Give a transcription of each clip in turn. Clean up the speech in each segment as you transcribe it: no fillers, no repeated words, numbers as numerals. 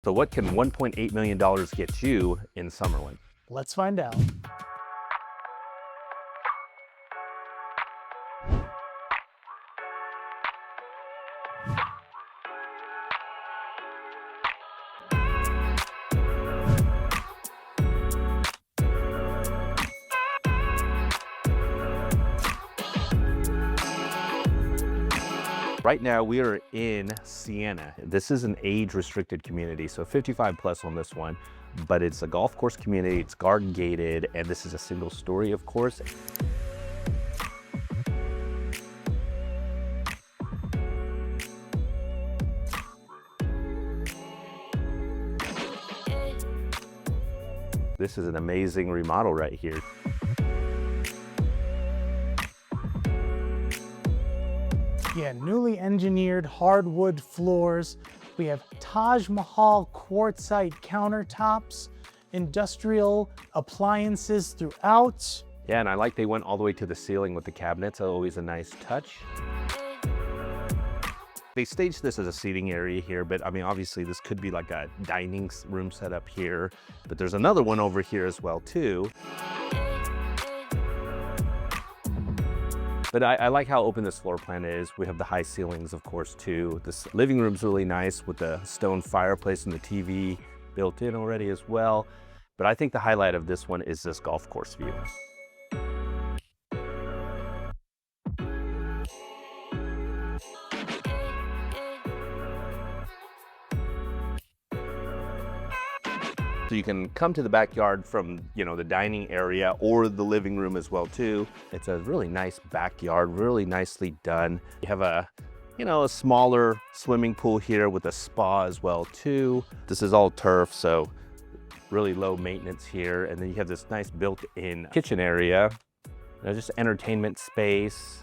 So what can $1.8 million get you in Summerlin? Let's find out. Right now we are in Siena. This is an age-restricted community, so 55 plus on this one, but it's a golf course community, it's garden gated, and this is a single story, of course. This is an amazing remodel right here. Yeah, newly engineered hardwood floors. We have Taj Mahal quartzite countertops, industrial appliances throughout. Yeah, and I like they went all the way to the ceiling with the cabinets, always a nice touch. They staged this as a seating area here, but I mean, obviously this could be like a dining room setup here, but there's another one over here as well too. But I like how open this floor plan is. We have the high ceilings, of course, too. This living room's really nice with the stone fireplace and the TV built in already as well. But I think the highlight of this one is this golf course view. So you can come to the backyard from, the dining area or the living room as well too. It's a really nice backyard, really nicely done. You have a smaller swimming pool here with a spa as well too. This is all turf, so really low maintenance here. And then you have this nice built-in kitchen area. Just entertainment space.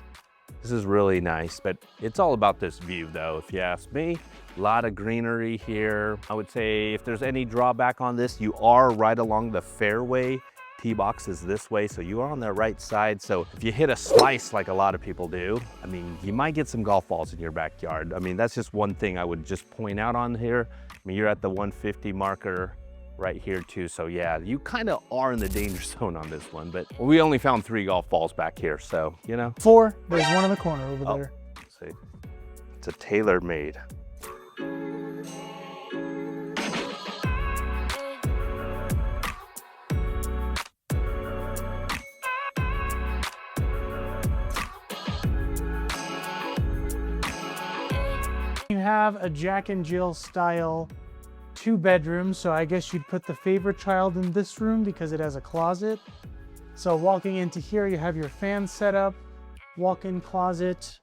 This is really nice, but it's all about this view though, if you ask me. A lot of greenery here. I would say if there's any drawback on this, you are right along the fairway. Tee box is this way, so you are on the right side. So if you hit a slice like a lot of people do, I mean, you might get some golf balls in your backyard. I mean, that's just one thing I would just point out on here. I mean, you're at the 150 marker right here too. So yeah, you kind of are in the danger zone on this one, but we only found 3 golf balls back here. So, 4, there's one in the corner over there. Let's see, it's a tailor-made. You have a Jack and Jill style 2 bedrooms, so I guess you'd put the favorite child in this room because it has a closet. So walking into here, you have your fan setup, walk-in closet,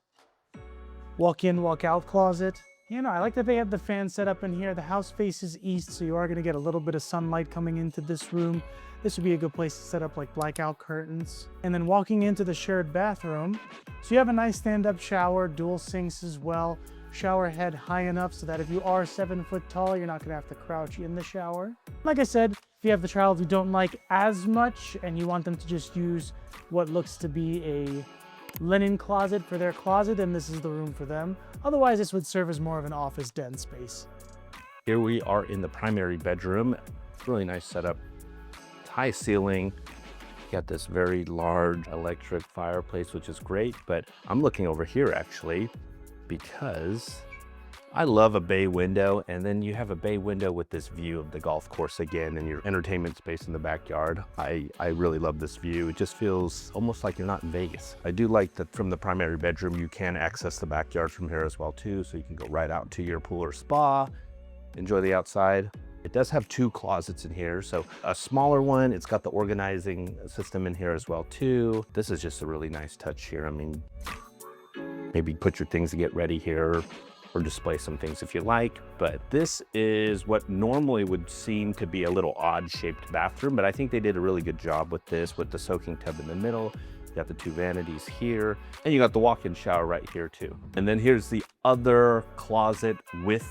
walk-in, walk-out closet. I like that they have the fan set up in here. The house faces east, so you are going to get a little bit of sunlight coming into this room. This would be a good place to set up like blackout curtains. And then walking into the shared bathroom, so you have a nice stand-up shower, dual sinks as well. Shower head high enough so that if you are 7 foot tall, you're not gonna have to crouch in the shower. Like I said, if you have the child who don't like as much and you want them to just use what looks to be a linen closet for their closet, then this is the room for them. Otherwise, this would serve as more of an office den space. Here we are in the primary bedroom. Really nice setup. High ceiling. Got this very large electric fireplace, which is great, but I'm looking over here actually, because I love a bay window, and then you have a bay window with this view of the golf course again and your entertainment space in the backyard. I really love this view. It just feels almost like you're not in Vegas. I do like that from the primary bedroom, you can access the backyard from here as well too, so you can go right out to your pool or spa, enjoy the outside. It does have 2 closets in here, so a smaller one. It's got the organizing system in here as well too. This is just a really nice touch here. I mean, maybe put your things to get ready here or display some things if you like. But this is what normally would seem to be a little odd shaped bathroom, but I think they did a really good job with this, with the soaking tub in the middle. You got the 2 vanities here, and you got the walk-in shower right here too. And then here's the other closet with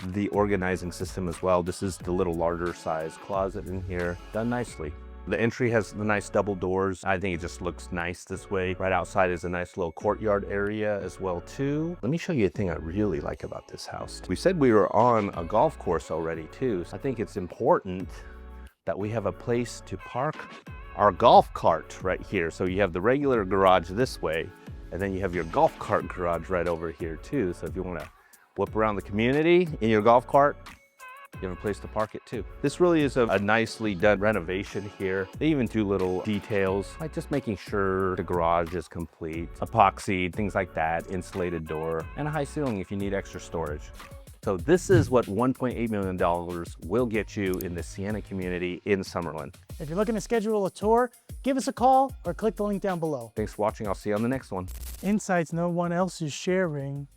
the organizing system as well. This is the little larger size closet in here, done nicely. The entry has the nice double doors. I think it just looks nice this way. Right outside is a nice little courtyard area as well too. Let me show you a thing I really like about this house. We said we were on a golf course already too. So I think it's important that we have a place to park our golf cart right here. So you have the regular garage this way, and then you have your golf cart garage right over here too. So if you want to whip around the community in your golf cart, you have a place to park it too. This really is a nicely done renovation here. They even do little details, like just making sure the garage is complete, epoxy, things like that, insulated door, and a high ceiling if you need extra storage. So this is what $1.8 million will get you in the Siena community in Summerlin. If you're looking to schedule a tour, give us a call or click the link down below. Thanks for watching. I'll see you on the next one. Insights no one else is sharing.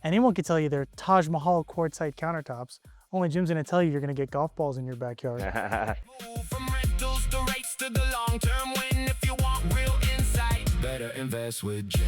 Anyone can tell you they're Taj Mahal quartzite countertops. Only Jim's gonna tell you you're gonna get golf balls in your backyard. From rentals to rates to the long term win. If you want real insight, better invest with Jim.